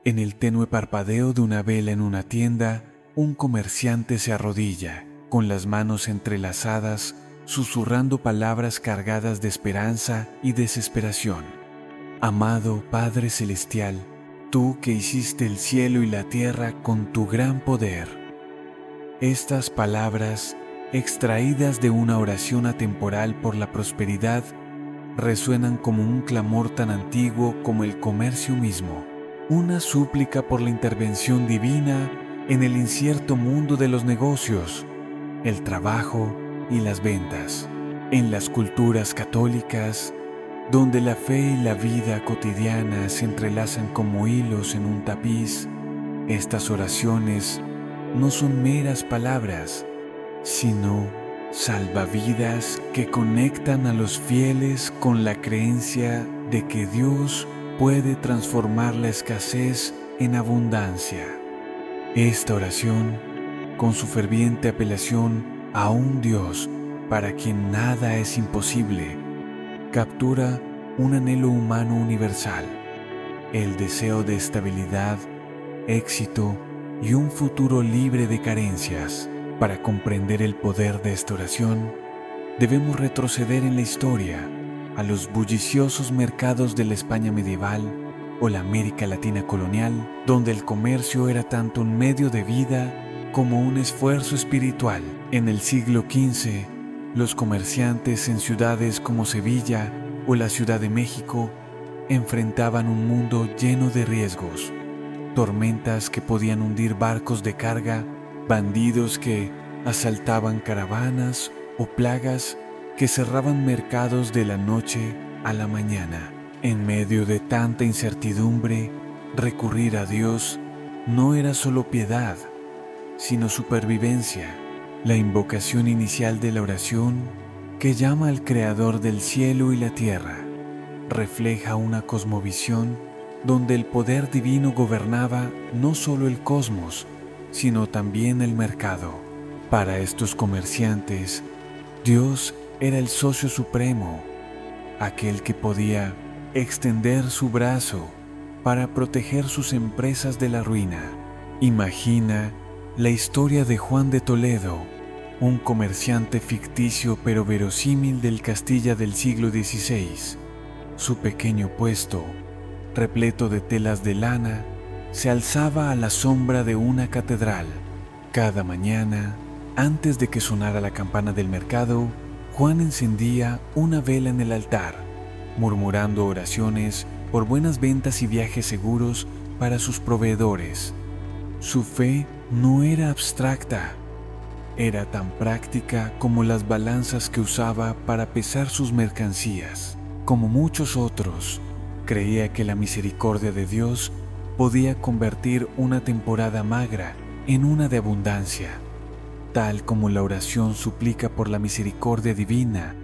En el tenue parpadeo de una vela en una tienda, un comerciante se arrodilla, con las manos entrelazadas, susurrando palabras cargadas de esperanza y desesperación. Amado Padre Celestial, tú que hiciste el cielo y la tierra con tu gran poder. Estas palabras, extraídas de una oración atemporal por la prosperidad, resuenan como un clamor tan antiguo como el comercio mismo, una súplica por la intervención divina en el incierto mundo de los negocios, el trabajo y las ventas. En las culturas católicas, donde la fe y la vida cotidiana se entrelazan como hilos en un tapiz, estas oraciones no son meras palabras, sino salvavidas que conectan a los fieles con la creencia de que Dios puede transformar la escasez en abundancia. Esta oración, con su ferviente apelación a un Dios para quien nada es imposible, captura un anhelo humano universal, el deseo de estabilidad, éxito y un futuro libre de carencias. Para comprender el poder de esta oración, debemos retroceder en la historia a los bulliciosos mercados de la España medieval o la América Latina colonial, donde el comercio era tanto un medio de vida como un esfuerzo espiritual. En el siglo XV, los comerciantes en ciudades como Sevilla o la Ciudad de México enfrentaban un mundo lleno de riesgos, tormentas que podían hundir barcos de carga, bandidos que asaltaban caravanas o plagas que cerraban mercados de la noche a la mañana. En medio de tanta incertidumbre, recurrir a Dios no era solo piedad, sino supervivencia. La invocación inicial de la oración, que llama al Creador del cielo y la tierra, refleja una cosmovisión donde el poder divino gobernaba no solo el cosmos, sino también el mercado. Para estos comerciantes, Dios era el socio supremo, aquel que podía extender su brazo para proteger sus empresas de la ruina. Imagina la historia de Juan de Toledo, un comerciante ficticio pero verosímil del Castilla del siglo XVI. Su pequeño puesto, repleto de telas de lana, se alzaba a la sombra de una catedral. Cada mañana, antes de que sonara la campana del mercado, Juan encendía una vela en el altar, murmurando oraciones por buenas ventas y viajes seguros para sus proveedores. Su fe no era abstracta, era tan práctica como las balanzas que usaba para pesar sus mercancías. Como muchos otros, creía que la misericordia de Dios podía convertir una temporada magra en una de abundancia, tal como la oración suplica por la misericordia divina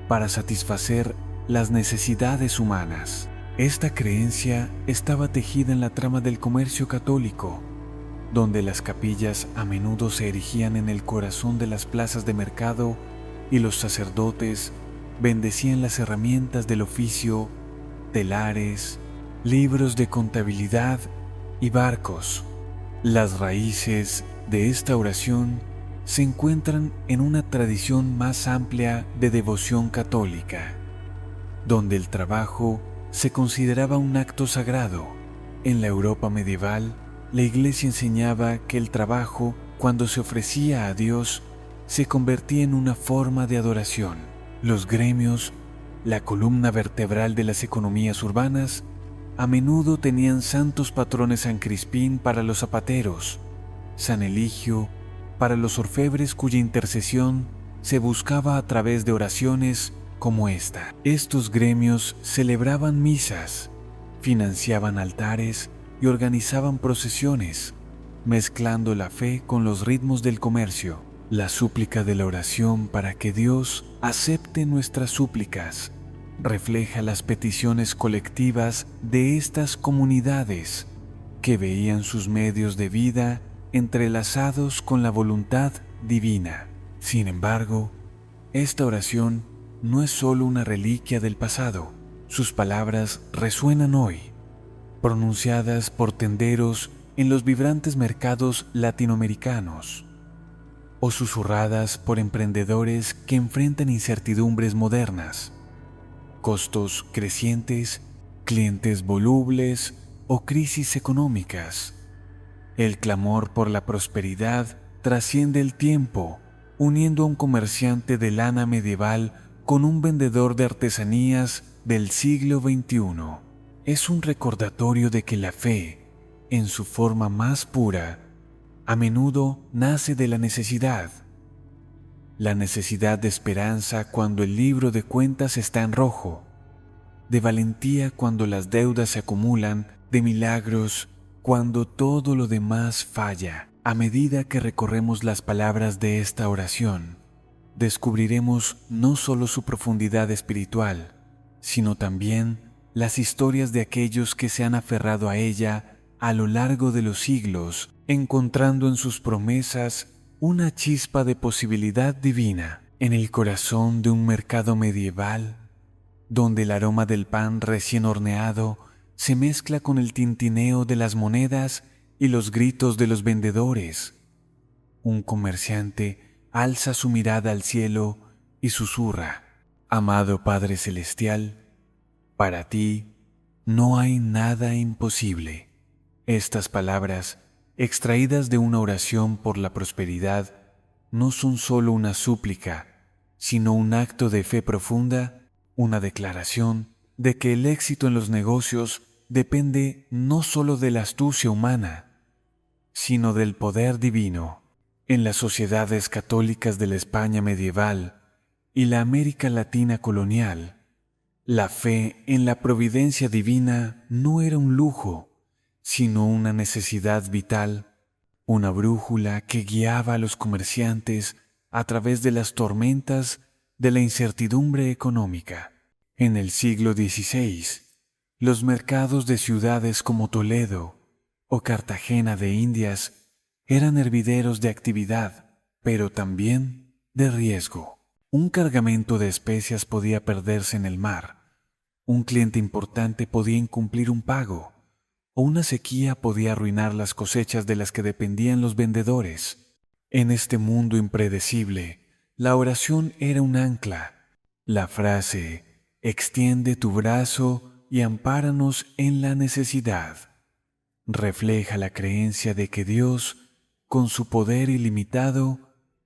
para satisfacer las necesidades humanas. Esta creencia estaba tejida en la trama del comercio católico, donde las capillas a menudo se erigían en el corazón de las plazas de mercado y los sacerdotes bendecían las herramientas del oficio, telares, libros de contabilidad y barcos. Las raíces de esta oración se encuentran en una tradición más amplia de devoción católica, donde el trabajo se consideraba un acto sagrado. En la Europa medieval, la Iglesia enseñaba que el trabajo, cuando se ofrecía a Dios, se convertía en una forma de adoración. Los gremios, la columna vertebral de las economías urbanas, a menudo tenían santos patrones: San Crispín para los zapateros, San Eligio para los orfebres, cuya intercesión se buscaba a través de oraciones como esta. Estos gremios celebraban misas, financiaban altares y organizaban procesiones, mezclando la fe con los ritmos del comercio. La súplica de la oración para que Dios acepte nuestras súplicas refleja las peticiones colectivas de estas comunidades que veían sus medios de vida entrelazados con la voluntad divina. Sin embargo, esta oración no es solo una reliquia del pasado. Sus palabras resuenan hoy, pronunciadas por tenderos en los vibrantes mercados latinoamericanos, o susurradas por emprendedores que enfrentan incertidumbres modernas, costos crecientes, clientes volubles o crisis económicas. El clamor por la prosperidad trasciende el tiempo, uniendo a un comerciante de lana medieval con un vendedor de artesanías del siglo XXI. Es un recordatorio de que la fe, en su forma más pura, a menudo nace de la necesidad de esperanza cuando el libro de cuentas está en rojo, de valentía cuando las deudas se acumulan, de milagros cuando todo lo demás falla. A medida que recorremos las palabras de esta oración, descubriremos no solo su profundidad espiritual, sino también las historias de aquellos que se han aferrado a ella a lo largo de los siglos, encontrando en sus promesas una chispa de posibilidad divina. En el corazón de un mercado medieval, donde el aroma del pan recién horneado se mezcla con el tintineo de las monedas y los gritos de los vendedores, un comerciante alza su mirada al cielo y susurra: Amado Padre Celestial, para ti no hay nada imposible. Estas palabras, extraídas de una oración por la prosperidad, no son solo una súplica, sino un acto de fe profunda, una declaración de que el éxito en los negocios depende no solo de la astucia humana, sino del poder divino. En las sociedades católicas de la España medieval y la América Latina colonial, la fe en la providencia divina no era un lujo, sino una necesidad vital, una brújula que guiaba a los comerciantes a través de las tormentas de la incertidumbre económica. En el siglo XVI, los mercados de ciudades como Toledo o Cartagena de Indias eran hervideros de actividad, pero también de riesgo. Un cargamento de especias podía perderse en el mar, un cliente importante podía incumplir un pago, o una sequía podía arruinar las cosechas de las que dependían los vendedores. En este mundo impredecible, la oración era un ancla. La frase «extiende tu brazo y ampáranos en la necesidad» refleja la creencia de que Dios, con su poder ilimitado,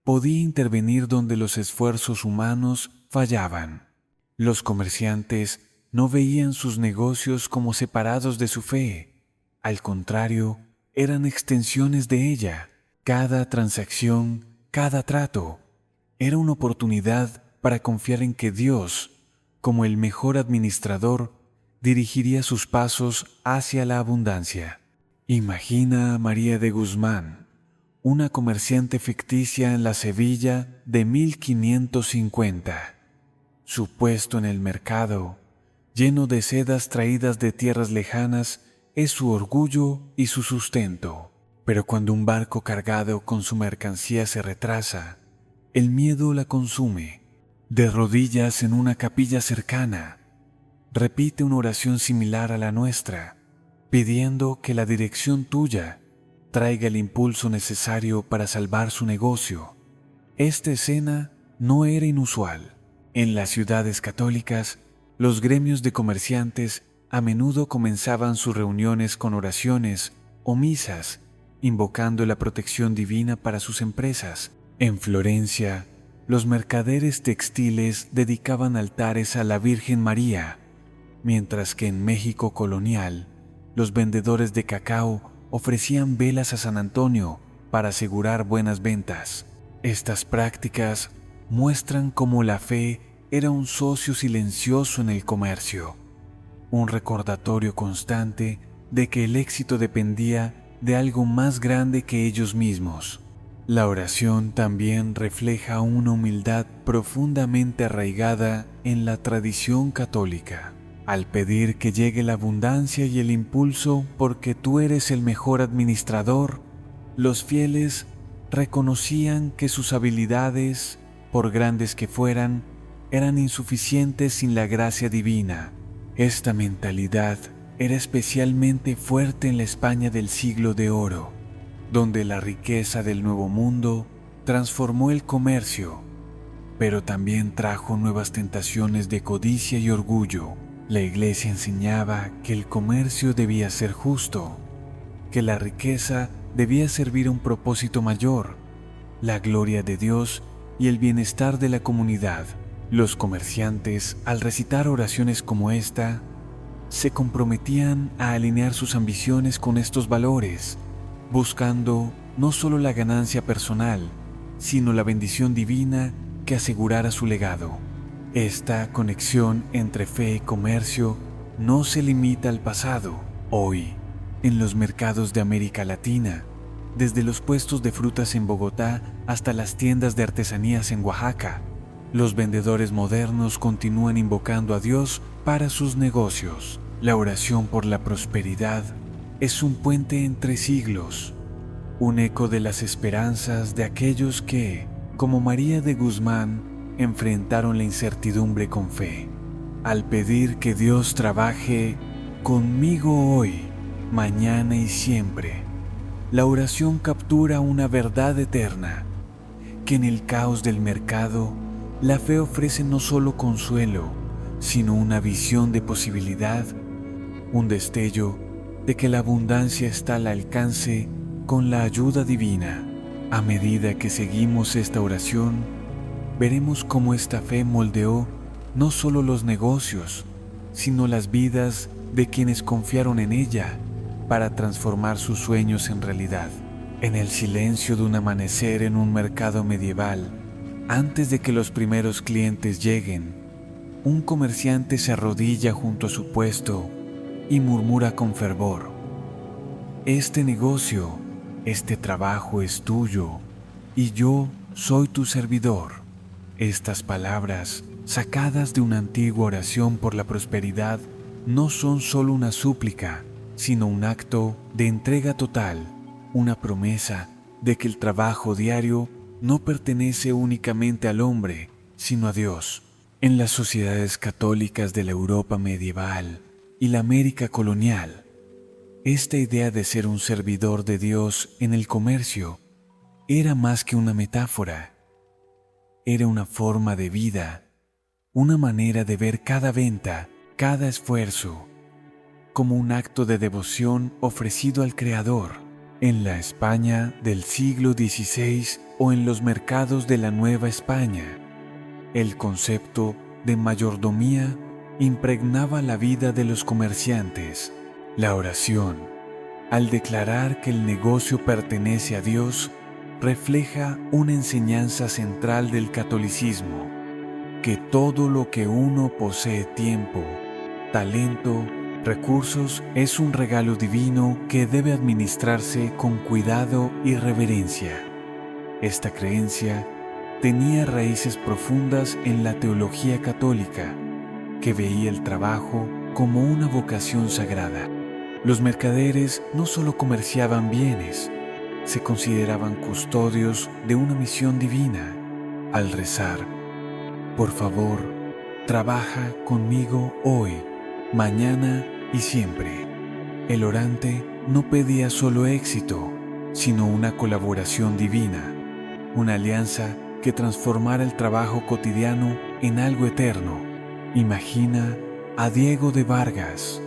podía intervenir donde los esfuerzos humanos fallaban. Los comerciantes no veían sus negocios como separados de su fe. Al contrario, eran extensiones de ella. Cada transacción, cada trato, era una oportunidad para confiar en que Dios, como el mejor administrador, dirigiría sus pasos hacia la abundancia. Imagina a María de Guzmán, una comerciante ficticia en la Sevilla de 1550. Su puesto en el mercado, lleno de sedas traídas de tierras lejanas, es su orgullo y su sustento. Pero cuando un barco cargado con su mercancía se retrasa, el miedo la consume. De rodillas en una capilla cercana, repite una oración similar a la nuestra, pidiendo que la dirección tuya traiga el impulso necesario para salvar su negocio. Esta escena no era inusual. En las ciudades católicas, los gremios de comerciantes a menudo comenzaban sus reuniones con oraciones o misas, invocando la protección divina para sus empresas. En Florencia, los mercaderes textiles dedicaban altares a la Virgen María, mientras que en México colonial, los vendedores de cacao ofrecían velas a San Antonio para asegurar buenas ventas. Estas prácticas muestran cómo la fe era un socio silencioso en el comercio, un recordatorio constante de que el éxito dependía de algo más grande que ellos mismos. La oración también refleja una humildad profundamente arraigada en la tradición católica. Al pedir que llegue la abundancia y el impulso porque tú eres el mejor administrador, los fieles reconocían que sus habilidades, por grandes que fueran, eran insuficientes sin la gracia divina. Esta mentalidad era especialmente fuerte en la España del siglo de oro, donde la riqueza del Nuevo Mundo transformó el comercio, pero también trajo nuevas tentaciones de codicia y orgullo. La Iglesia enseñaba que el comercio debía ser justo, que la riqueza debía servir a un propósito mayor, la gloria de Dios y el bienestar de la comunidad. Los comerciantes, al recitar oraciones como esta, se comprometían a alinear sus ambiciones con estos valores, buscando no solo la ganancia personal, sino la bendición divina que asegurara su legado. Esta conexión entre fe y comercio no se limita al pasado. Hoy, en los mercados de América Latina, desde los puestos de frutas en Bogotá hasta las tiendas de artesanías en Oaxaca, los vendedores modernos continúan invocando a Dios para sus negocios. La oración por la prosperidad es un puente entre siglos, un eco de las esperanzas de aquellos que, como María de Guzmán, enfrentaron la incertidumbre con fe. Al pedir que Dios trabaje conmigo hoy, mañana y siempre, la oración captura una verdad eterna, que en el caos del mercado, la fe ofrece no solo consuelo, sino una visión de posibilidad, un destello de que la abundancia está al alcance con la ayuda divina. A medida que seguimos esta oración, veremos cómo esta fe moldeó no solo los negocios, sino las vidas de quienes confiaron en ella para transformar sus sueños en realidad. En el silencio de un amanecer en un mercado medieval, antes de que los primeros clientes lleguen, un comerciante se arrodilla junto a su puesto y murmura con fervor: este negocio, este trabajo es tuyo y yo soy tu servidor. Estas palabras, sacadas de una antigua oración por la prosperidad, no son solo una súplica, sino un acto de entrega total, una promesa de que el trabajo diario no pertenece únicamente al hombre, sino a Dios. En las sociedades católicas de la Europa medieval y la América colonial, esta idea de ser un servidor de Dios en el comercio era más que una metáfora. Era una forma de vida, una manera de ver cada venta, cada esfuerzo, como un acto de devoción ofrecido al Creador. En la España del siglo XVI o en los mercados de la Nueva España, el concepto de mayordomía impregnaba la vida de los comerciantes. La oración, al declarar que el negocio pertenece a Dios, refleja una enseñanza central del catolicismo, que todo lo que uno posee, tiempo, talento, recursos, es un regalo divino que debe administrarse con cuidado y reverencia. Esta creencia tenía raíces profundas en la teología católica, que veía el trabajo como una vocación sagrada. Los mercaderes no solo comerciaban bienes, se consideraban custodios de una misión divina. Al rezar: por favor, trabaja conmigo hoy, mañana y siempre, el orante no pedía solo éxito, sino una colaboración divina, una alianza que transformara el trabajo cotidiano en algo eterno. Imagina a Diego de Vargas,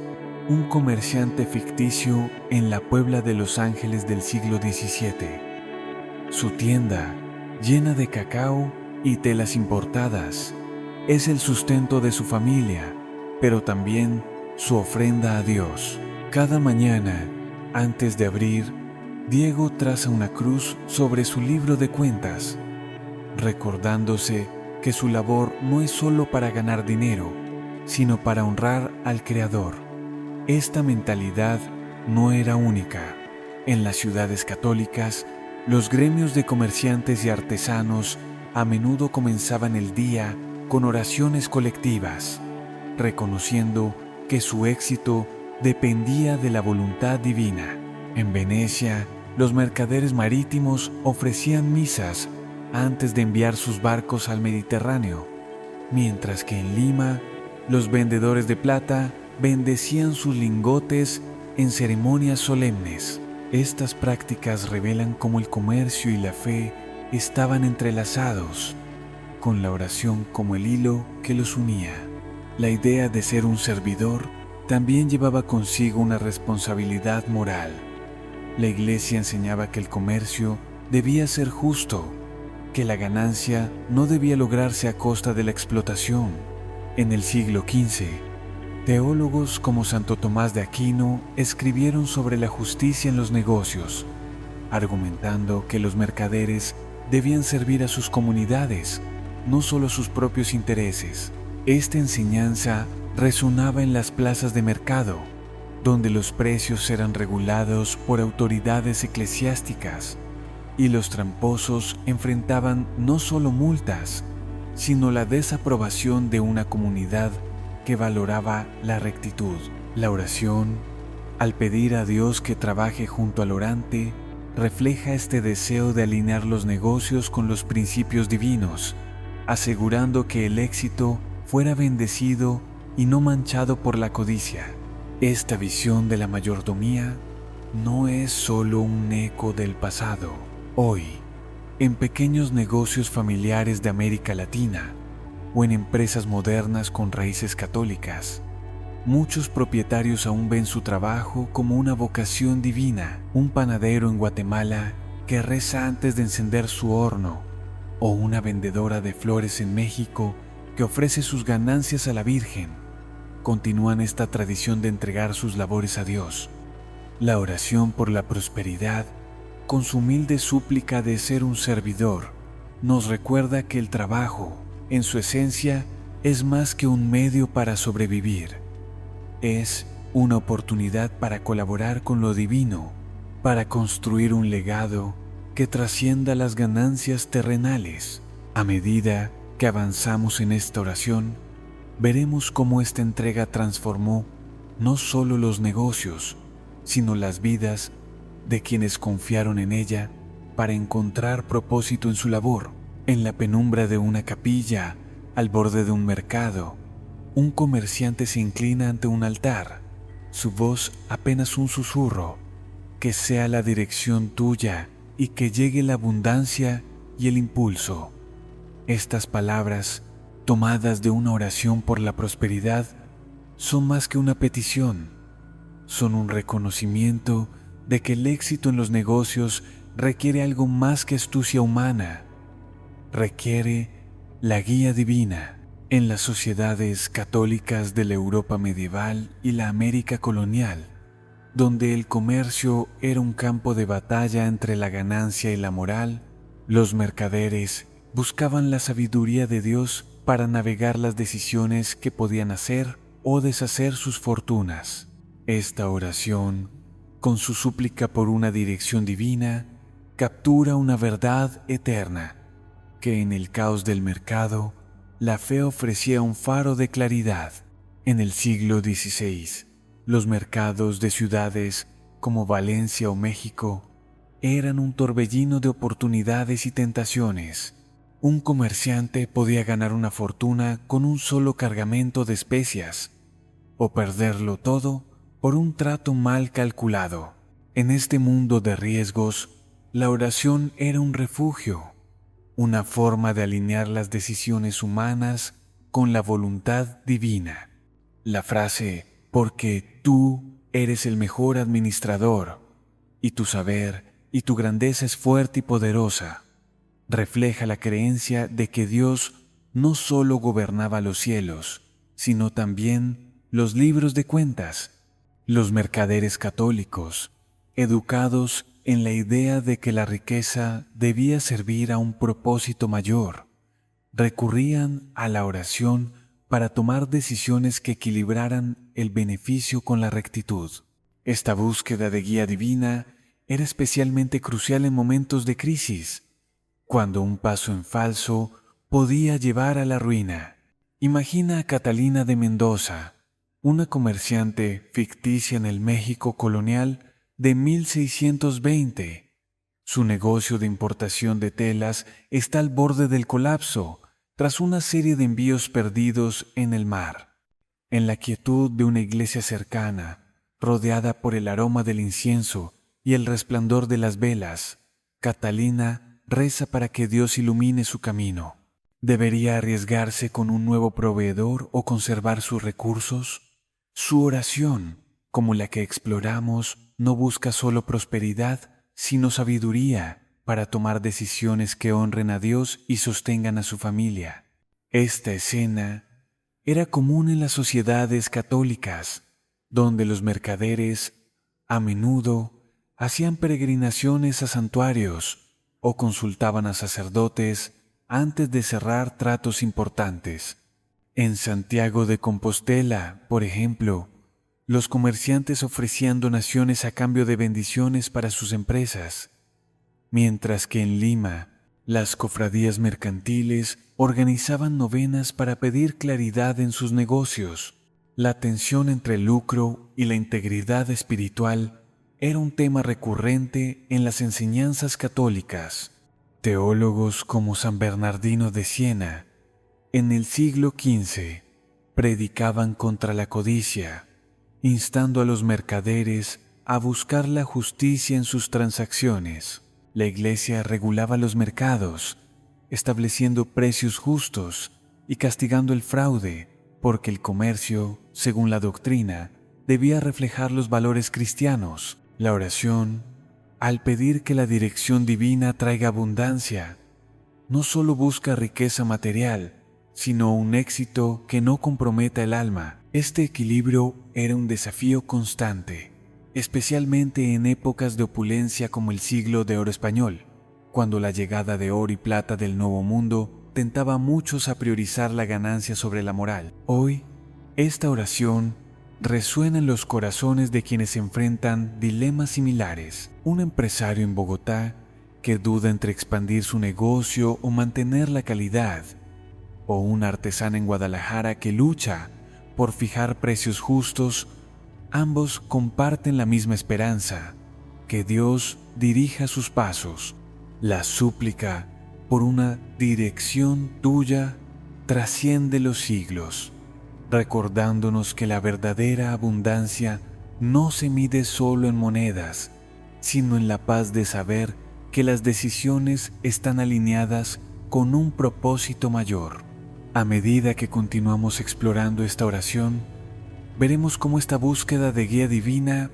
un comerciante ficticio en la Puebla de Los Ángeles del siglo XVII. Su tienda, llena de cacao y telas importadas, es el sustento de su familia, pero también su ofrenda a Dios. Cada mañana, antes de abrir, Diego traza una cruz sobre su libro de cuentas, recordándose que su labor no es solo para ganar dinero, sino para honrar al Creador. Esta mentalidad no era única. En las ciudades católicas, los gremios de comerciantes y artesanos a menudo comenzaban el día con oraciones colectivas, reconociendo que su éxito dependía de la voluntad divina. En Venecia, los mercaderes marítimos ofrecían misas antes de enviar sus barcos al Mediterráneo, mientras que en Lima, los vendedores de plata bendecían sus lingotes en ceremonias solemnes. Estas prácticas revelan cómo el comercio y la fe estaban entrelazados, con la oración como el hilo que los unía. La idea de ser un servidor también llevaba consigo una responsabilidad moral. La Iglesia enseñaba que el comercio debía ser justo, que la ganancia no debía lograrse a costa de la explotación. En el siglo XV, teólogos como Santo Tomás de Aquino escribieron sobre la justicia en los negocios, argumentando que los mercaderes debían servir a sus comunidades, no solo a sus propios intereses. Esta enseñanza resonaba en las plazas de mercado, donde los precios eran regulados por autoridades eclesiásticas y los tramposos enfrentaban no solo multas, sino la desaprobación de una comunidad que valoraba la rectitud. La oración, al pedir a Dios que trabaje junto al orante, refleja este deseo de alinear los negocios con los principios divinos, asegurando que el éxito fuera bendecido y no manchado por la codicia. Esta visión de la mayordomía no es solo un eco del pasado. Hoy, en pequeños negocios familiares de América Latina o en empresas modernas con raíces católicas, muchos propietarios aún ven su trabajo como una vocación divina. Un panadero en Guatemala que reza antes de encender su horno, o una vendedora de flores en México que ofrece sus ganancias a la Virgen, continúan esta tradición de entregar sus labores a Dios. La oración por la prosperidad, con su humilde súplica de ser un servidor, nos recuerda que el trabajo, en su esencia, es más que un medio para sobrevivir. Es una oportunidad para colaborar con lo divino, para construir un legado que trascienda las ganancias terrenales. A medida que avanzamos en esta oración, veremos cómo esta entrega transformó no solo los negocios, sino las vidas de quienes confiaron en ella para encontrar propósito en su labor. En la penumbra de una capilla, al borde de un mercado, un comerciante se inclina ante un altar, su voz apenas un susurro: que sea la dirección tuya y que llegue la abundancia y el impulso. Estas palabras, tomadas de una oración por la prosperidad, son más que una petición, son un reconocimiento de que el éxito en los negocios requiere algo más que astucia humana, requiere la guía divina. En las sociedades católicas de la Europa medieval y la América colonial, donde el comercio era un campo de batalla entre la ganancia y la moral, los mercaderes buscaban la sabiduría de Dios para navegar las decisiones que podían hacer o deshacer sus fortunas. Esta oración, con su súplica por una dirección divina, captura una verdad eterna, que en el caos del mercado, la fe ofrecía un faro de claridad. En el siglo XVI, los mercados de ciudades como Valencia o México eran un torbellino de oportunidades y tentaciones. Un comerciante podía ganar una fortuna con un solo cargamento de especias, o perderlo todo por un trato mal calculado. En este mundo de riesgos, la oración era un refugio, una forma de alinear las decisiones humanas con la voluntad divina. La frase "porque tú eres el mejor administrador, y tu saber y tu grandeza es fuerte y poderosa", refleja la creencia de que Dios no solo gobernaba los cielos, sino también los libros de cuentas. Los mercaderes católicos, educados en la idea de que la riqueza debía servir a un propósito mayor, recurrían a la oración para tomar decisiones que equilibraran el beneficio con la rectitud. Esta búsqueda de guía divina era especialmente crucial en momentos de crisis, cuando un paso en falso podía llevar a la ruina. Imagina a Catalina de Mendoza, una comerciante ficticia en el México colonial de 1620. Su negocio de importación de telas está al borde del colapso tras una serie de envíos perdidos en el mar. En la quietud de una iglesia cercana, rodeada por el aroma del incienso y el resplandor de las velas, Catalina reza para que Dios ilumine su camino. ¿Debería arriesgarse con un nuevo proveedor o conservar sus recursos? Su oración, como la que exploramos, no busca solo prosperidad, sino sabiduría para tomar decisiones que honren a Dios y sostengan a su familia. Esta escena era común en las sociedades católicas, donde los mercaderes a menudo hacían peregrinaciones a santuarios o consultaban a sacerdotes antes de cerrar tratos importantes. En Santiago de Compostela, por ejemplo, los comerciantes ofrecían donaciones a cambio de bendiciones para sus empresas, mientras que en Lima, las cofradías mercantiles organizaban novenas para pedir claridad en sus negocios. La tensión entre el lucro y la integridad espiritual era un tema recurrente en las enseñanzas católicas. Teólogos como San Bernardino de Siena, en el siglo XV, predicaban contra la codicia, instando a los mercaderes a buscar la justicia en sus transacciones. La Iglesia regulaba los mercados, estableciendo precios justos y castigando el fraude, porque el comercio, según la doctrina, debía reflejar los valores cristianos. La oración, al pedir que la dirección divina traiga abundancia, no solo busca riqueza material, sino un éxito que no comprometa el alma. Este equilibrio era un desafío constante, especialmente en épocas de opulencia como el siglo de oro español, cuando la llegada de oro y plata del Nuevo Mundo tentaba a muchos a priorizar la ganancia sobre la moral. Hoy, esta oración resuena en los corazones de quienes enfrentan dilemas similares. Un empresario en Bogotá que duda entre expandir su negocio o mantener la calidad, o un artesano en Guadalajara que lucha por fijar precios justos. Ambos comparten la misma esperanza, que Dios dirija sus pasos. La súplica por una dirección tuya trasciende los siglos, recordándonos que la verdadera abundancia no se mide solo en monedas, sino en la paz de saber que las decisiones están alineadas con un propósito mayor. A medida que continuamos explorando esta oración, veremos cómo esta búsqueda de guía divina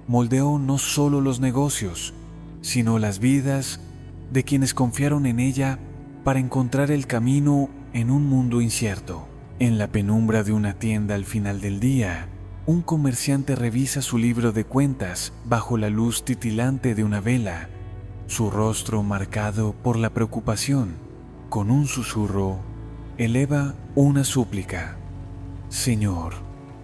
moldeó no solo los negocios, sino las vidas de quienes confiaron en ella para encontrar el camino en un mundo incierto. En la penumbra de una tienda al final del día, un comerciante revisa su libro de cuentas bajo la luz titilante de una vela, su rostro marcado por la preocupación. Con un susurro, eleva una súplica: Señor,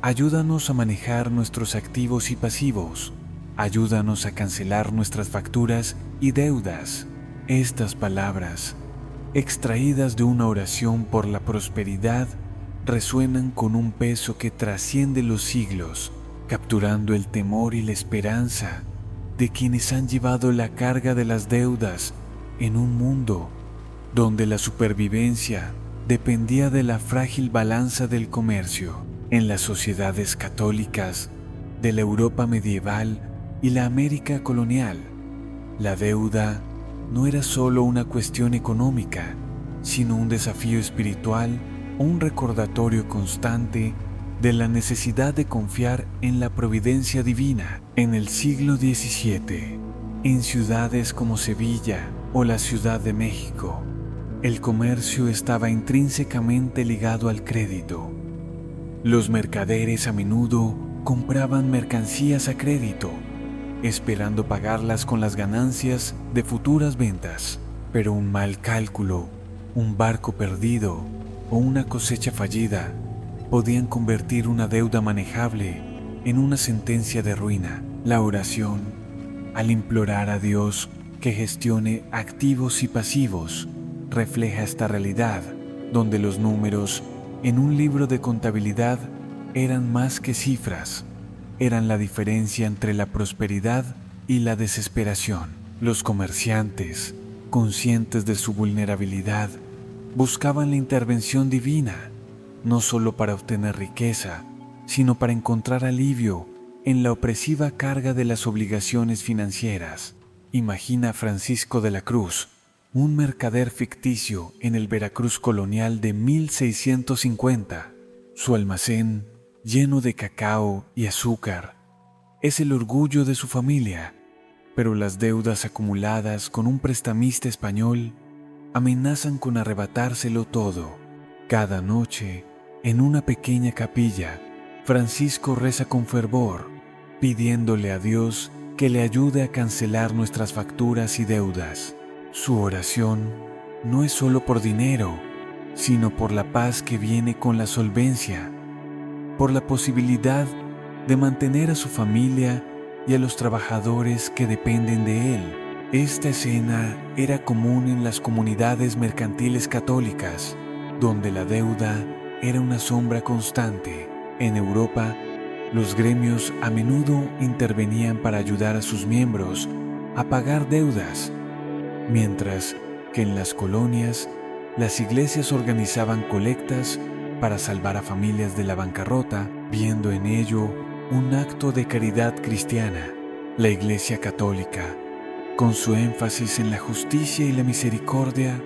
ayúdanos a manejar nuestros activos y pasivos. Ayúdanos a cancelar nuestras facturas y deudas. Estas palabras, extraídas de una oración por la prosperidad, resuenan con un peso que trasciende los siglos, capturando el temor y la esperanza de quienes han llevado la carga de las deudas en un mundo donde la supervivencia dependía de la frágil balanza del comercio. En las sociedades católicas de la Europa medieval y la América colonial, la deuda no era solo una cuestión económica, sino un desafío espiritual, un recordatorio constante de la necesidad de confiar en la providencia divina. En el siglo XVII, en ciudades como Sevilla o la Ciudad de México, el comercio estaba intrínsecamente ligado al crédito. Los mercaderes a menudo compraban mercancías a crédito, esperando pagarlas con las ganancias de futuras ventas. Pero un mal cálculo, un barco perdido o una cosecha fallida podían convertir una deuda manejable en una sentencia de ruina. La oración, al implorar a Dios que gestione activos y pasivos, refleja esta realidad, donde los números en un libro de contabilidad eran más que cifras, eran la diferencia entre la prosperidad y la desesperación. Los comerciantes, conscientes de su vulnerabilidad, buscaban la intervención divina, no solo para obtener riqueza, sino para encontrar alivio en la opresiva carga de las obligaciones financieras. Imagina a Francisco de la Cruz, un mercader ficticio en el Veracruz colonial de 1650. Su almacén, lleno de cacao y azúcar, es el orgullo de su familia, pero las deudas acumuladas con un prestamista español amenazan con arrebatárselo todo. Cada noche, en una pequeña capilla, Francisco reza con fervor, pidiéndole a Dios que le ayude a cancelar nuestras facturas y deudas. Su oración no es solo por dinero, sino por la paz que viene con la solvencia, por la posibilidad de mantener a su familia y a los trabajadores que dependen de él. Esta escena era común en las comunidades mercantiles católicas, donde la deuda era una sombra constante. En Europa, los gremios a menudo intervenían para ayudar a sus miembros a pagar deudas, mientras que en las colonias, las iglesias organizaban colectas para salvar a familias de la bancarrota, viendo en ello un acto de caridad cristiana. La Iglesia Católica, con su énfasis en la justicia y la misericordia,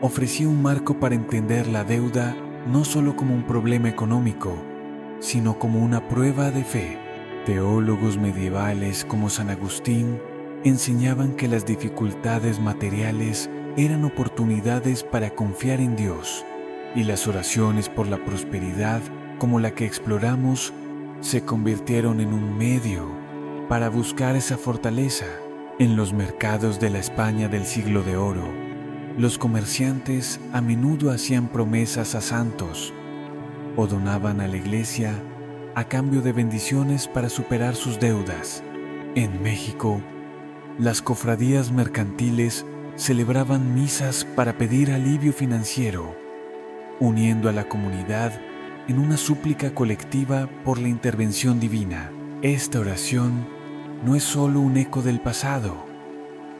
ofrecía un marco para entender la deuda no solo como un problema económico, sino como una prueba de fe. Teólogos medievales como San Agustín enseñaban que las dificultades materiales eran oportunidades para confiar en Dios, y las oraciones por la prosperidad, como la que exploramos, se convirtieron en un medio para buscar esa fortaleza. En los mercados de la España del Siglo de Oro, los comerciantes a menudo hacían promesas a santos o donaban a la iglesia a cambio de bendiciones para superar sus deudas. En México, las cofradías mercantiles celebraban misas para pedir alivio financiero, uniendo a la comunidad en una súplica colectiva por la intervención divina. Esta oración no es solo un eco del pasado,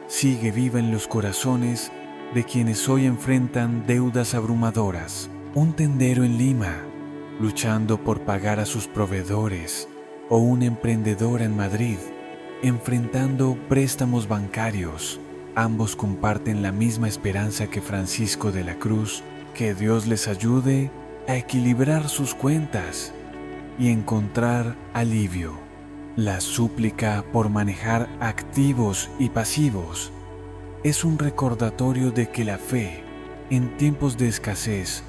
sigue viva en los corazones de quienes hoy enfrentan deudas abrumadoras. Un tendero en Lima, luchando por pagar a sus proveedores, o una emprendedora en Madrid, enfrentando préstamos bancarios. Ambos comparten la misma esperanza que Francisco de la Cruz, que Dios les ayude a equilibrar sus cuentas y encontrar alivio. La súplica por manejar activos y pasivos es un recordatorio de que la fe, en tiempos de escasez,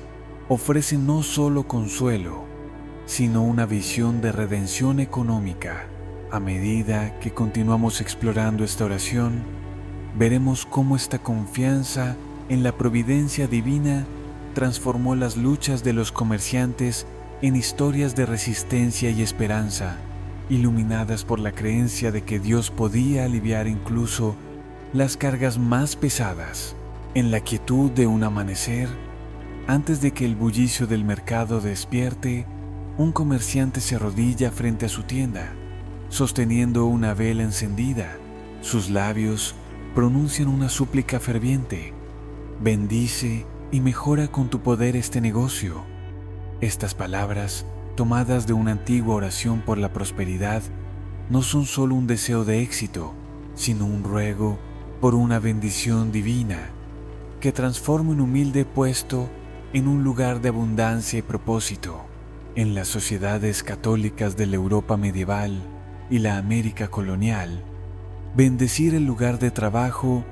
ofrece no solo consuelo, sino una visión de redención económica. A medida que continuamos explorando esta oración, veremos cómo esta confianza en la providencia divina transformó las luchas de los comerciantes en historias de resistencia y esperanza, iluminadas por la creencia de que Dios podía aliviar incluso las cargas más pesadas. En la quietud de un amanecer, antes de que el bullicio del mercado despierte, un comerciante se arrodilla frente a su tienda, sosteniendo una vela encendida. Sus labios pronuncian una súplica ferviente: bendice y mejora con tu poder este negocio. Estas palabras, tomadas de una antigua oración por la prosperidad, no son solo un deseo de éxito, sino un ruego por una bendición divina que transforma un humilde puesto en un lugar de abundancia y propósito. En las sociedades católicas de la Europa medieval y la América colonial, bendecir el lugar de trabajo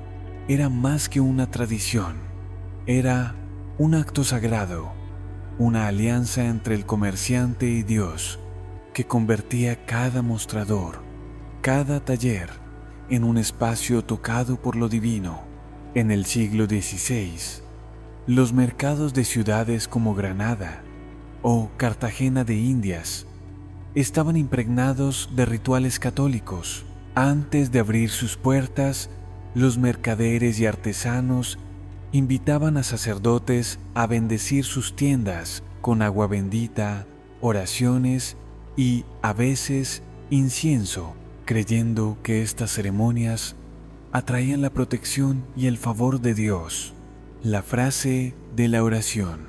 era más que una tradición, era un acto sagrado, una alianza entre el comerciante y Dios que convertía cada mostrador, cada taller, en un espacio tocado por lo divino. En el siglo XVI, los mercados de ciudades como Granada o Cartagena de Indias estaban impregnados de rituales católicos. Antes de abrir sus puertas, los mercaderes y artesanos invitaban a sacerdotes a bendecir sus tiendas con agua bendita, oraciones y, a veces, incienso, creyendo que estas ceremonias atraían la protección y el favor de Dios. La frase de la oración: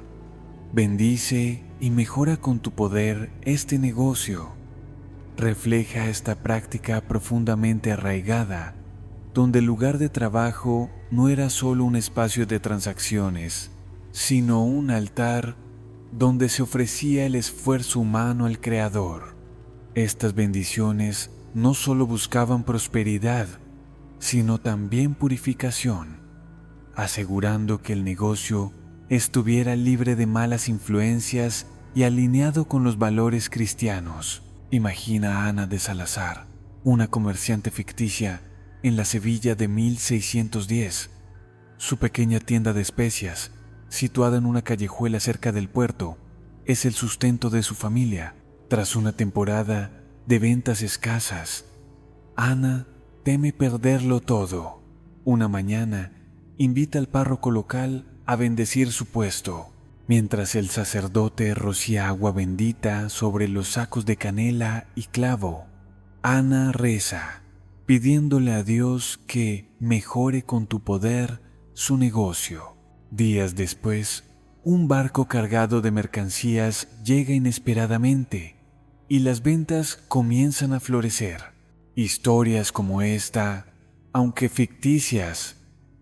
bendice y mejora con tu poder este negocio. Refleja esta práctica profundamente arraigada, donde el lugar de trabajo no era solo un espacio de transacciones, sino un altar donde se ofrecía el esfuerzo humano al Creador. Estas bendiciones no solo buscaban prosperidad, sino también purificación, asegurando que el negocio estuviera libre de malas influencias y alineado con los valores cristianos. Imagina a Ana de Salazar, una comerciante ficticia en la Sevilla de 1610. Su pequeña tienda de especias, situada en una callejuela cerca del puerto, es el sustento de su familia. Tras una temporada de ventas escasas, Ana teme perderlo todo. Una mañana, invita al párroco local a bendecir su puesto, mientras el sacerdote rocía agua bendita sobre los sacos de canela y clavo. Ana reza, pidiéndole a Dios que mejore con tu poder su negocio. Días después, un barco cargado de mercancías llega inesperadamente y las ventas comienzan a florecer. Historias como esta, aunque ficticias,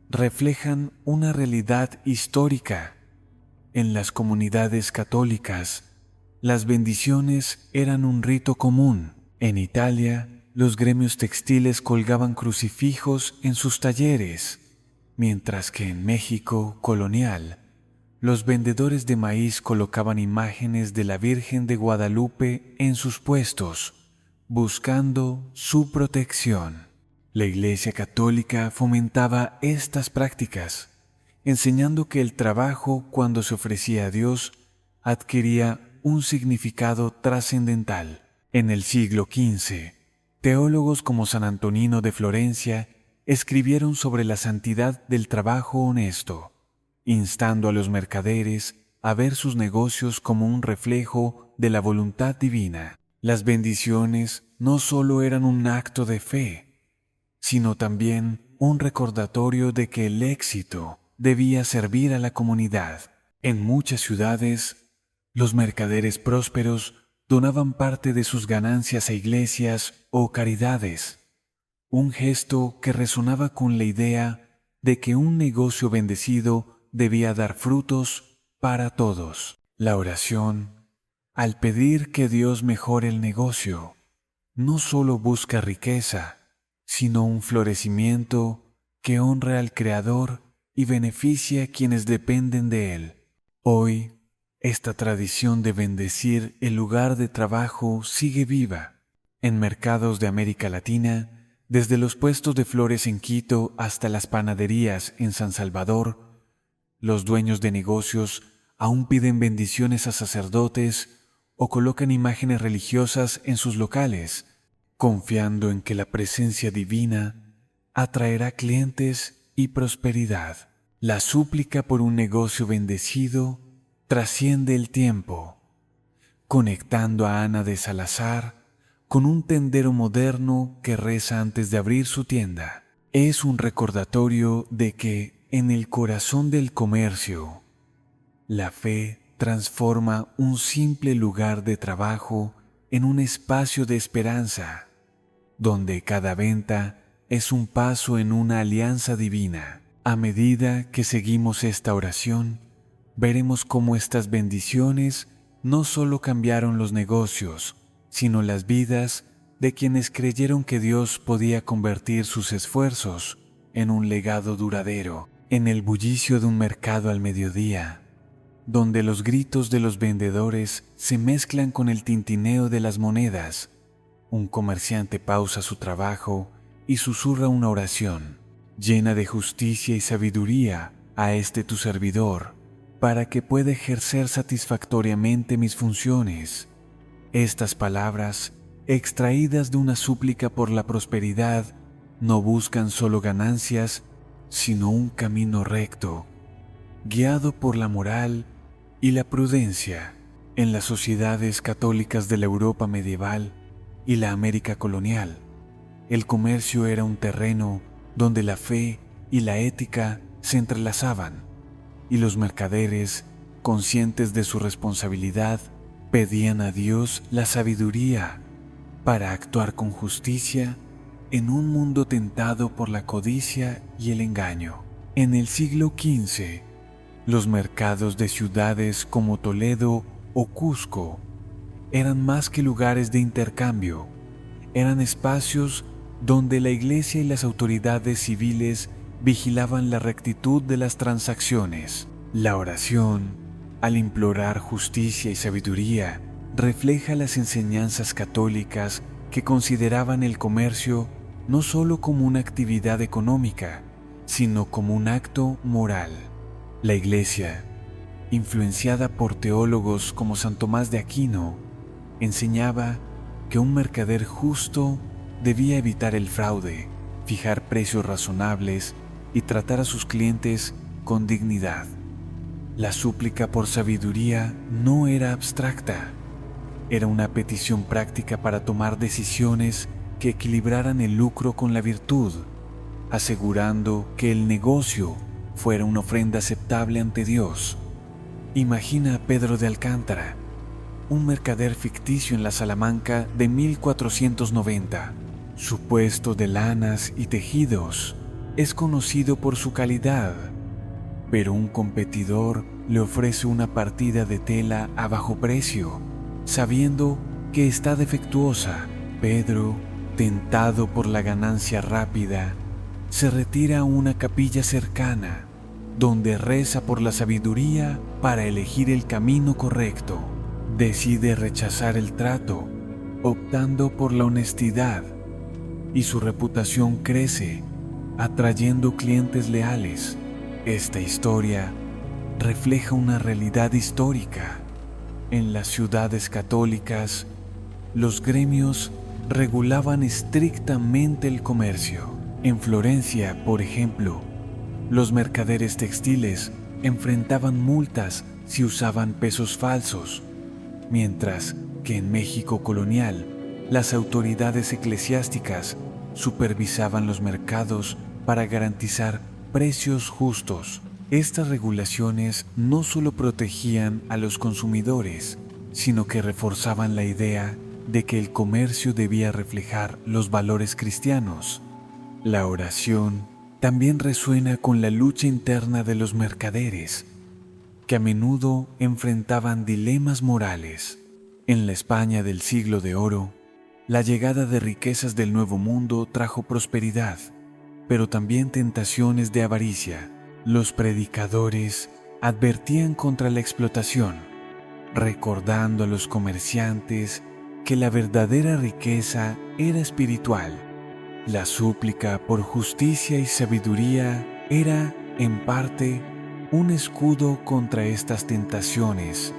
reflejan una realidad histórica. En las comunidades católicas, las bendiciones eran un rito común. En Italia, los gremios textiles colgaban crucifijos en sus talleres, mientras que en México colonial, los vendedores de maíz colocaban imágenes de la Virgen de Guadalupe en sus puestos, buscando su protección. La Iglesia Católica fomentaba estas prácticas, enseñando que el trabajo, cuando se ofrecía a Dios, adquiría un significado trascendental. En el siglo XV, teólogos como San Antonino de Florencia escribieron sobre la santidad del trabajo honesto, instando a los mercaderes a ver sus negocios como un reflejo de la voluntad divina. Las bendiciones no solo eran un acto de fe, sino también un recordatorio de que el éxito debía servir a la comunidad. En muchas ciudades, los mercaderes prósperos donaban parte de sus ganancias a iglesias o caridades, un gesto que resonaba con la idea de que un negocio bendecido debía dar frutos para todos. La oración, al pedir que Dios mejore el negocio, no solo busca riqueza, sino un florecimiento que honre al Creador y beneficie a quienes dependen de Él. Hoy, esta tradición de bendecir el lugar de trabajo sigue viva. En mercados de América Latina, desde los puestos de flores en Quito hasta las panaderías en San Salvador, los dueños de negocios aún piden bendiciones a sacerdotes o colocan imágenes religiosas en sus locales, confiando en que la presencia divina atraerá clientes y prosperidad. La súplica por un negocio bendecido trasciende el tiempo, conectando a Ana de Salazar con un tendero moderno que reza antes de abrir su tienda. Es un recordatorio de que en el corazón del comercio, la fe transforma un simple lugar de trabajo en un espacio de esperanza, donde cada venta es un paso en una alianza divina. A medida que seguimos esta oración, veremos cómo estas bendiciones no solo cambiaron los negocios, sino las vidas de quienes creyeron que Dios podía convertir sus esfuerzos en un legado duradero. En el bullicio de un mercado al mediodía, donde los gritos de los vendedores se mezclan con el tintineo de las monedas, un comerciante pausa su trabajo y susurra una oración: llena de justicia y sabiduría a este tu servidor, para que pueda ejercer satisfactoriamente mis funciones. Estas palabras, extraídas de una súplica por la prosperidad, no buscan solo ganancias, sino un camino recto, guiado por la moral y la prudencia. En las sociedades católicas de la Europa medieval y la América colonial, el comercio era un terreno donde la fe y la ética se entrelazaban, y los mercaderes, conscientes de su responsabilidad, Pedían a Dios la sabiduría para actuar con justicia en un mundo tentado por la codicia y el engaño. En el siglo XV, los mercados de ciudades como Toledo o Cusco eran más que lugares de intercambio, eran espacios donde la iglesia y las autoridades civiles vigilaban la rectitud de las transacciones. La oración, al implorar justicia y sabiduría, refleja las enseñanzas católicas que consideraban el comercio no solo como una actividad económica, sino como un acto moral. La Iglesia, influenciada por teólogos como San Tomás de Aquino, enseñaba que un mercader justo debía evitar el fraude, fijar precios razonables y tratar a sus clientes con dignidad. La súplica por sabiduría no era abstracta, era una petición práctica para tomar decisiones que equilibraran el lucro con la virtud, asegurando que el negocio fuera una ofrenda aceptable ante Dios. Imagina a Pedro de Alcántara, un mercader ficticio en la Salamanca de 1490. Su puesto de lanas y tejidos es conocido por su calidad, pero un competidor le ofrece una partida de tela a bajo precio, sabiendo que está defectuosa. Pedro, tentado por la ganancia rápida, se retira a una capilla cercana, donde reza por la sabiduría para elegir el camino correcto. Decide rechazar el trato, optando por la honestidad, y su reputación crece, atrayendo clientes leales. Esta historia refleja una realidad histórica. En las ciudades católicas, los gremios regulaban estrictamente el comercio. En Florencia, por ejemplo, los mercaderes textiles enfrentaban multas si usaban pesos falsos, mientras que en México colonial, las autoridades eclesiásticas supervisaban los mercados para garantizar precios justos. Estas regulaciones no solo protegían a los consumidores, sino que reforzaban la idea de que el comercio debía reflejar los valores cristianos. La oración también resuena con la lucha interna de los mercaderes, que a menudo enfrentaban dilemas morales. En la España del siglo de oro, la llegada de riquezas del Nuevo Mundo trajo prosperidad, pero también tentaciones de avaricia. Los predicadores advertían contra la explotación, recordando a los comerciantes que la verdadera riqueza era espiritual. La súplica por justicia y sabiduría era, en parte, un escudo contra estas tentaciones,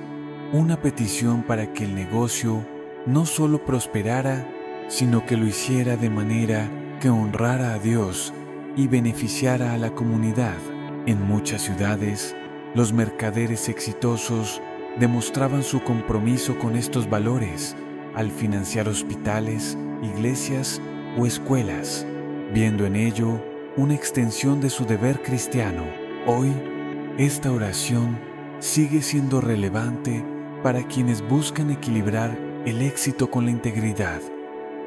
una petición para que el negocio no solo prosperara, sino que lo hiciera de manera que honrara a Dios y beneficiara a la comunidad. En muchas ciudades, los mercaderes exitosos demostraban su compromiso con estos valores al financiar hospitales, iglesias o escuelas, viendo en ello una extensión de su deber cristiano. Hoy, esta oración sigue siendo relevante para quienes buscan equilibrar el éxito con la integridad.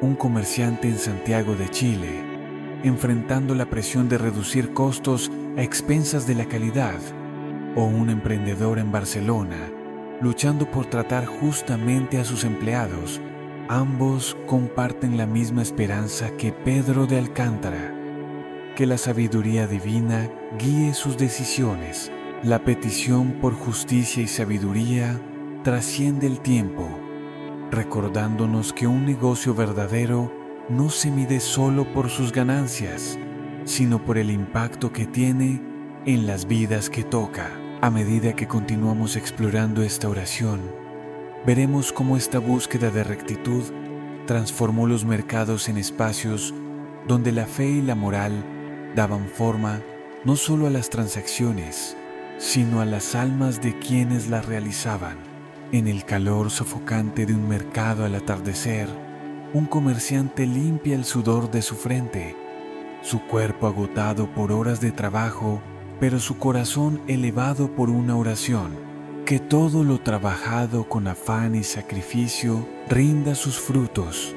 Un comerciante en Santiago de Chile, enfrentando la presión de reducir costos a expensas de la calidad, o un emprendedor en Barcelona, luchando por tratar justamente a sus empleados. Ambos comparten la misma esperanza que Pedro de Alcántara, que la sabiduría divina guíe sus decisiones. La petición por justicia y sabiduría trasciende el tiempo, recordándonos que un negocio verdadero no se mide solo por sus ganancias, sino por el impacto que tiene en las vidas que toca. A medida que continuamos explorando esta oración, veremos cómo esta búsqueda de rectitud transformó los mercados en espacios donde la fe y la moral daban forma no solo a las transacciones, sino a las almas de quienes las realizaban. En el calor sofocante de un mercado al atardecer, un comerciante limpia el sudor de su frente, su cuerpo agotado por horas de trabajo, pero su corazón elevado por una oración. que todo lo trabajado con afán y sacrificio rinda sus frutos.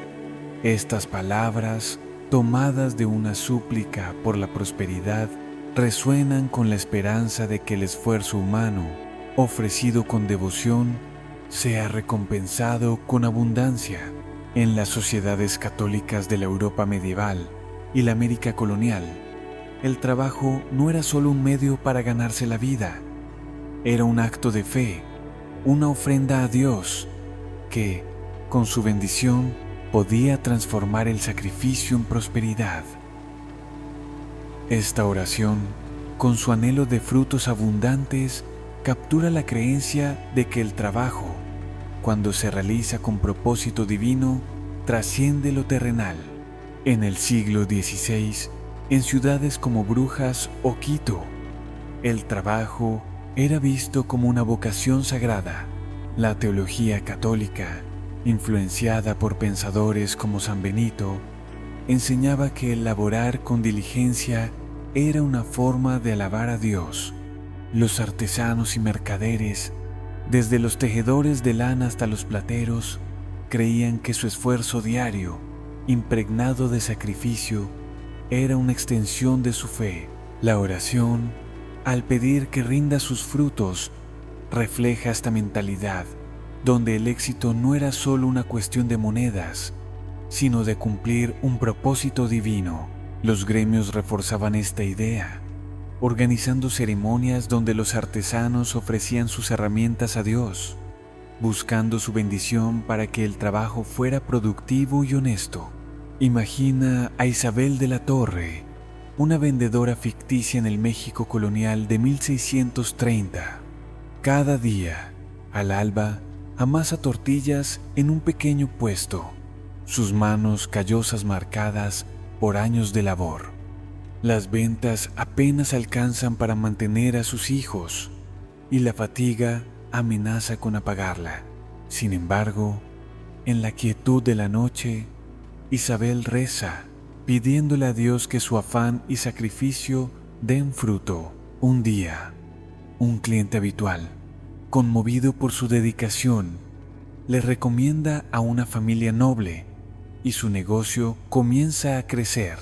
Estas palabras, tomadas de una súplica por la prosperidad, resuenan con la esperanza de que el esfuerzo humano, ofrecido con devoción, sea recompensado con abundancia. En las sociedades católicas de la Europa medieval y la América colonial, el trabajo no era solo un medio para ganarse la vida, era un acto de fe, una ofrenda a Dios, que, con su bendición, podía transformar el sacrificio en prosperidad. Esta oración, con su anhelo de frutos abundantes, captura la creencia de que el trabajo, cuando se realiza con propósito divino, trasciende lo terrenal. En el siglo XVI, en ciudades como Brujas o Quito, el trabajo era visto como una vocación sagrada. La teología católica, influenciada por pensadores como San Benito, enseñaba que el laborar con diligencia era una forma de alabar a Dios. Los artesanos y mercaderes, desde los tejedores de lana hasta los plateros, creían que su esfuerzo diario, impregnado de sacrificio, era una extensión de su fe. La oración, al pedir que rinda sus frutos, refleja esta mentalidad, donde el éxito no era solo una cuestión de monedas, sino de cumplir un propósito divino. Los gremios reforzaban esta idea, organizando ceremonias donde los artesanos ofrecían sus herramientas a Dios, buscando su bendición para que el trabajo fuera productivo y honesto. Imagina a Isabel de la Torre, una vendedora ficticia en el México colonial de 1630. Cada día, al alba, amasa tortillas en un pequeño puesto, sus manos callosas marcadas por años de labor. Las ventas apenas alcanzan para mantener a sus hijos y la fatiga amenaza con apagarla. Sin embargo, en la quietud de la noche, Isabel reza, pidiéndole a Dios que su afán y sacrificio den fruto. Un día, un cliente habitual, conmovido por su dedicación, le recomienda a una familia noble y su negocio comienza a crecer.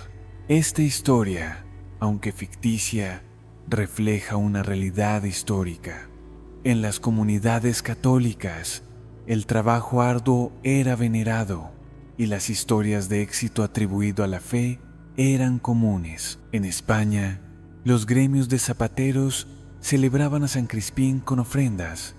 Esta historia, aunque ficticia, refleja una realidad histórica. En las comunidades católicas, el trabajo arduo era venerado y las historias de éxito atribuido a la fe eran comunes. En España, los gremios de zapateros celebraban a San Crispín con ofrendas,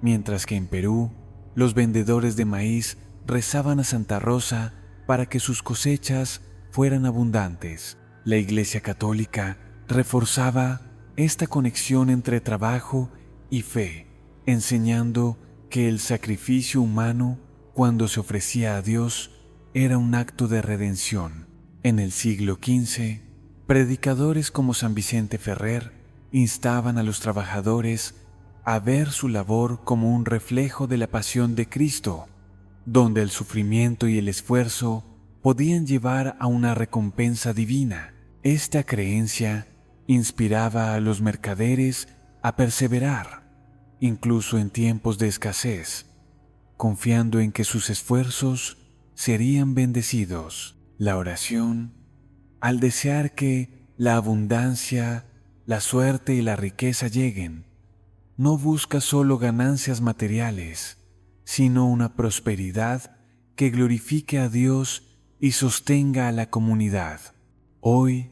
mientras que en Perú, los vendedores de maíz rezaban a Santa Rosa para que sus cosechas fueran abundantes. La Iglesia Católica reforzaba esta conexión entre trabajo y fe, enseñando que el sacrificio humano, cuando se ofrecía a Dios, era un acto de redención. En el siglo XV, predicadores como San Vicente Ferrer instaban a los trabajadores a ver su labor como un reflejo de la pasión de Cristo, donde el sufrimiento y el esfuerzo podían llevar a una recompensa divina. Esta creencia inspiraba a los mercaderes a perseverar, incluso en tiempos de escasez, confiando en que sus esfuerzos serían bendecidos. La oración, al desear que la abundancia, la suerte y la riqueza lleguen, no busca solo ganancias materiales, sino una prosperidad que glorifique a Dios y sostenga a la comunidad. Hoy,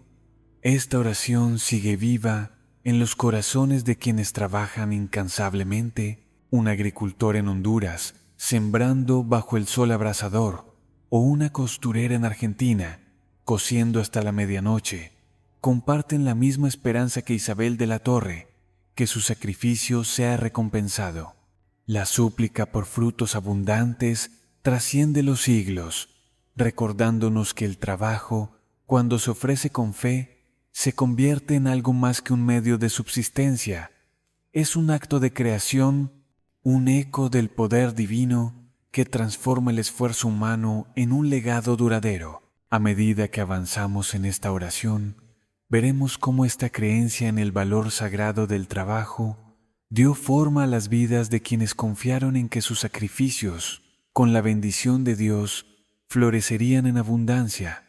esta oración sigue viva en los corazones de quienes trabajan incansablemente, un agricultor en Honduras sembrando bajo el sol abrasador, o una costurera en Argentina cosiendo hasta la medianoche, comparten la misma esperanza que Isabel de la Torre, que su sacrificio sea recompensado. La súplica por frutos abundantes trasciende los siglos, recordándonos que el trabajo, cuando se ofrece con fe, se convierte en algo más que un medio de subsistencia. Es un acto de creación, un eco del poder divino que transforma el esfuerzo humano en un legado duradero. A medida que avanzamos en esta oración, veremos cómo esta creencia en el valor sagrado del trabajo dio forma a las vidas de quienes confiaron en que sus sacrificios, con la bendición de Dios, florecerían en abundancia.